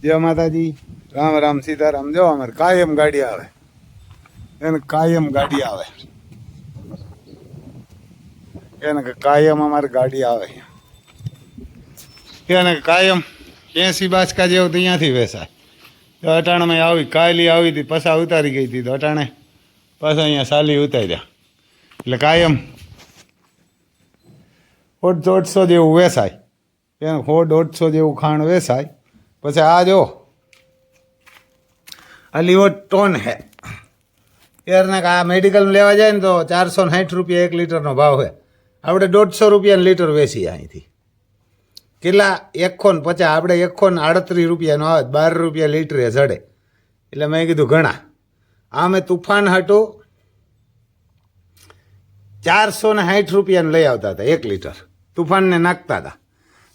જય માતાજી, રામ રામ સીતારામ. જો અમારે કાયમ ગાડી આવે, એને કાયમ ગાડી આવે, એને કાયમ અમારે ગાડી આવે, એને કાયમ 80 બાચકા જેવું તો અહીંયાથી વેસાય. તો અટાણામાં આવી કાયલી આવી હતી, પસા ઉતારી ગઈ હતી, તો અટાણે પાછા અહીંયા સાલી ઉતાર્યા. એટલે કાયમ 100 જેવું વેસાય, એને 100 જેવું ખાણ વેસાય. પછી આ જો આ લિવોટોન હે યારના, આ મેડિકલ લેવા જાય ને તો 460 રૂપિયા 1 લીટરનો ભાવ છે. આપણે 150 રૂપિયાનું લીટર વેચીએ અહીંથી. કેટલા 150, આપણે 138 રૂપિયાનો આવે, 12 રૂપિયા લીટરે જડે. એટલે મેં કીધું ઘણા. આ મેં તુફાન હાટું 460 રૂપિયાનું લઈ આવતા હતા 1 લીટર. તુફાનને નાખતા હતા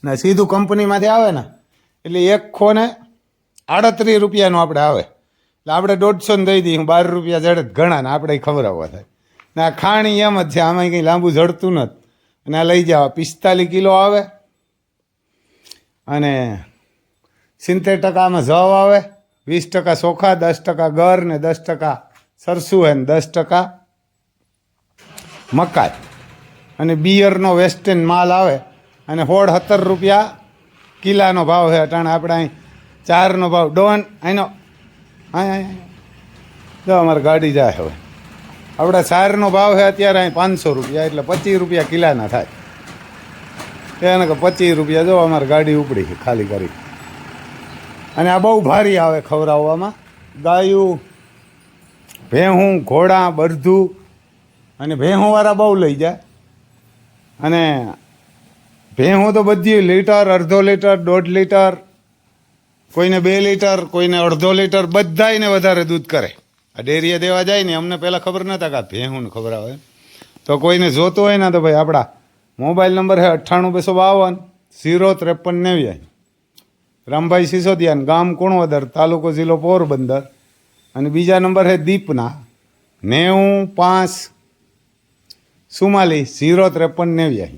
ને સીધું કંપનીમાંથી આવે ને એટલે 138 રૂપિયાનું આપણે આવે. એટલે આપણે 150 દઈ દઈએ, 12 રૂપિયા જડે ઘણા ને આપણે ખવડાવવા થાય. ને આ ખાણી એમ જ છે, આમાં કંઈ લાંબુ જડતું નથી. અને આ લઈ જાવ 45 કિલો આવે અને 70% આમાં જવ આવે, 20% ચોખા, 10% ગર ને 10% સરસું હે ને 10% મકાઈ. અને બિયરનો વેસ્ટર્ન માલ આવે અને 17 રૂપિયા કિલાનો ભાવ છે. અટાણે આપણે અહીં 4નો ભાવ ડોન અહીંનો જો અમારે ગાડી જાય. હવે આપણે 4નો ભાવ છે અત્યારે અહીં 500 રૂપિયા, એટલે 25 રૂપિયા કિલાના થાય. એને કે 25 રૂપિયા જો અમારે ગાડી ઉપડી છે ખાલી કરી. અને આ બહુ ભારી આવે ખવડાવવામાં. ગાયું, ભેહું, ઘોડા, બરધું અને ભેહુંવાળા બહુ લઈ જાય. અને ભેહું તો બધી લીટર, અડધો લીટર, 1.5 લીટર, કોઈને 2 લીટર, કોઈને અડધો લીટર, બધાને વધારે દૂધ કરે. આ ડેરીએ દેવા જાય ને, અમને પહેલાં ખબર નહોતા કે આ ભેહુંને ખબર આવે. તો કોઈને જોતું હોય ને તો ભાઈ આપણા મોબાઈલ નંબર છે 98 252 053 રામભાઈ સિસોદિયા, ગામ કુણવદર, તાલુકો જિલ્લો પોરબંદર. અને બીજા નંબર છે દીપના 95 44 053.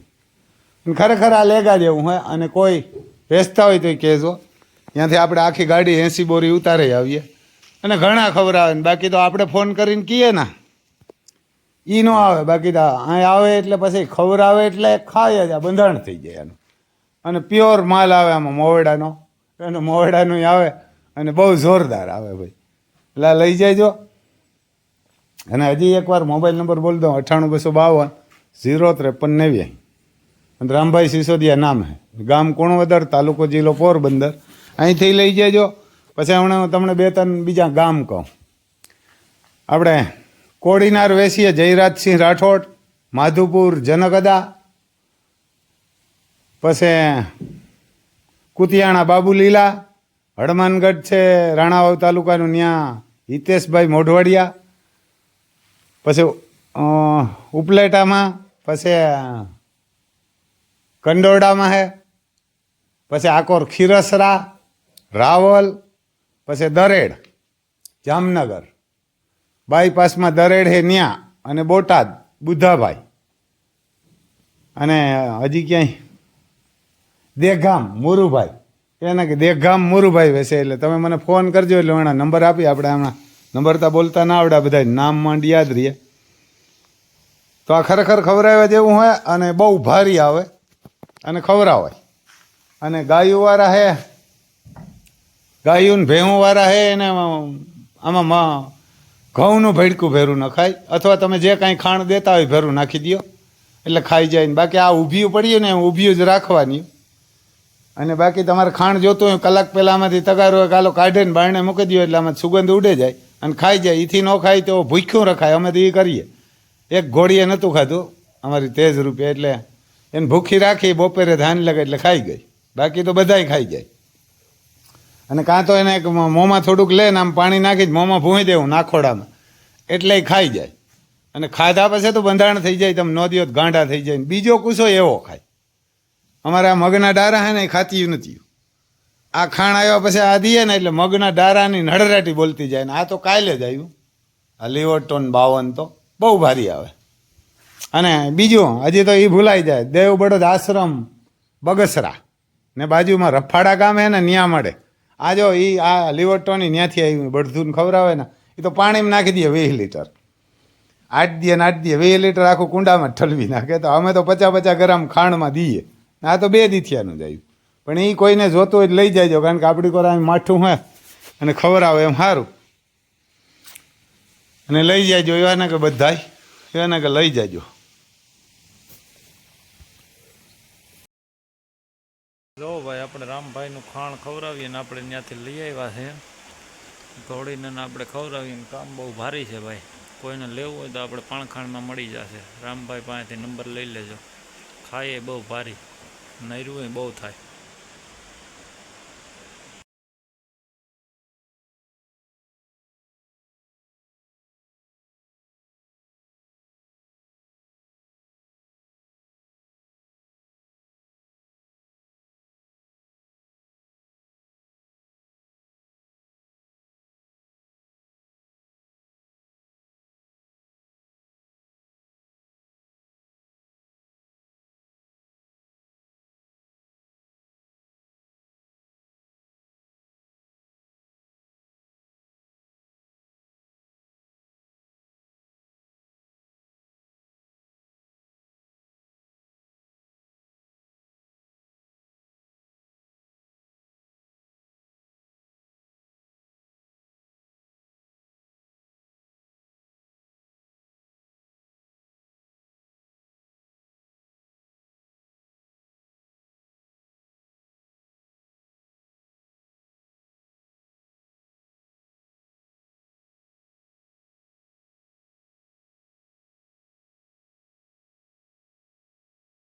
ખરેખર આ લેગા જેવું હોય. અને કોઈ વેચતા હોય તો કહેજો, ત્યાંથી આપણે આખી ગાડી 80 બોરી ઉતારી આવીએ. અને ઘણા ખબર આવે ને, બાકી તો આપણે ફોન કરીને કહીએ ને એ ન આવે. બાકી તો અહીં આવે એટલે પછી ખબર આવે એટલે ખાય જ, આ બંધાણ થઈ જાય એનું. અને પ્યોર માલ આવે આમાં મોવડાનો, અને મોવડાનું આવે અને બહુ જોરદાર આવે ભાઈ. એટલે લઈ જાયજો. અને હજી એકવાર મોબાઈલ નંબર બોલ દઉં 98 252 053. અને રામભાઈ સિસોદિયા નામ હે, ગામ કુણવદર, તાલુકો જિલ્લો પોરબંદર. અહીંથી લઈ જજો. પછી હમણાં હું તમને 2-3 બીજા ગામ કહું. આપણે કોડીનાર વેસીએ જયરાજસિંહ રાઠોડ, માધુપુર જનકદા. પછી કુતિયાણા બાબુલીલા, હડમાનગઢ છે રાણાવાવ તાલુકાનું, ત્યાં હિતેશભાઈ મોઢવાડિયા. પછી ઉપલેટામાં, પછી કંડોડામાં હે, પછી આકોર ખીરસરા, રાવલ, પછી દરેડ જામનગર, બાયપાસમાં દરેડ હે ન્યા, અને બોટાદ બુધાભાઈ. અને હજી ક્યાંય દેગામ મુરુભાઈ, એને કે દેગામ મુરુભાઈ વેસે. એટલે તમે મને ફોન કરજો, એટલે એના નંબર આપી. આપણે હમણાં નંબર તો બોલતા ના આવડે, બધા નામ માંડ યાદ રહીએ. તો આ ખરેખર ખવડાવવા જેવું હોય અને બહુ ભારી આવે અને ખવડાવાય. અને ગાયુંવાળા હે, ગાયું ને ભેહુંવાળા હે, એને આમાં ઘઉંનું ભેડકું ભેરું નખાય, અથવા તમે જે કાંઈ ખાણ દેતા હોય ભેરું નાખી દો એટલે ખાઈ જાય ને. બાકી આ ઊભી પડીએ ને ઊભી જ રાખવાની. અને બાકી તમારે ખાણ જોતું હોય, કલાક પહેલાં આમાંથી તગારો કાલો કાઢે ને બારણે મૂકી દો એટલે આમાં સુગંધ ઉડે જાય અને ખાઈ જાય. એથી ન ખાય તો ભૂખ્યું રખાય. અમે તો એ કરીએ. એક ઘોડીએ નહોતું ખાધું અમારી તેજ રૂપે, એટલે એને ભૂખી રાખી, બપોરે ધાન લગે એટલે ખાઈ ગઈ. બાકી તો બધાય ખાઈ જાય. અને કાં તો એને મોંમાં થોડુંક લે ને આમ પાણી નાખી મોંમાં ભૂંઈ દેવું નાખોડામાં, એટલે ખાઈ જાય. અને ખાધા પછી તો બંધાણ થઈ જાય, તમે ન દો ગાંડા થઈ જાય. બીજો કૂસો એવો ખાય. અમારે આ મગના ડારા હે ને એ ખાતી નથી. આ ખાણ આવ્યા પછી આ દઈએ ને એટલે મગના ડારાની નડરાટી બોલતી જાય. ને આ તો કાલે જ આવ્યું, આ લિવોટોન 52 તો બહુ ભારી આવે. અને બીજું હજી તો એ ભૂલાઈ જાય, દેવ બળદ આશ્રમ બગસરા ને બાજુમાં રફાડા ગામ હે ને, ન્યા મળે. આ જો આ લીવરટોની ત્યાંથી આવ્યું બળધુન ખવડાવે ને એ તો પાણીમાં નાખી દે 20 લીટર 8 દીએ ને 8 દીએ 20 લીટર આખું કુંડામાં જ ઠલવી નાખે. તો અમે તો 50-50 ગ્રામ ખાંડમાં દઈએ. આ તો 2 દીથિયાનું જ આવ્યું. પણ એ કોઈને જોતું હોય લઈ જાયજો, કારણ કે આપણી કોરા માઠું હોય અને ખવડાવે એમ સારું. અને લઈ જાયજો એવાને કે બધાય એવાને કે લઈ જાયજો. જો ભાઈ આપણે રામભાઈનું ખાણ ખવડાવીએ ને આપણે ત્યાંથી લઈ આવ્યા છે ધોળીને આપણે ખવડાવીએ ને કામ બહુ ભારી છે ભાઈ. કોઈને લેવું હોય તો આપણે પાણખાણમાં મળી જશે. રામભાઈ પાસેથી નંબર લઈ લેજો. ખાઈએ બહુ ભારી, નૈરું બહુ થાય.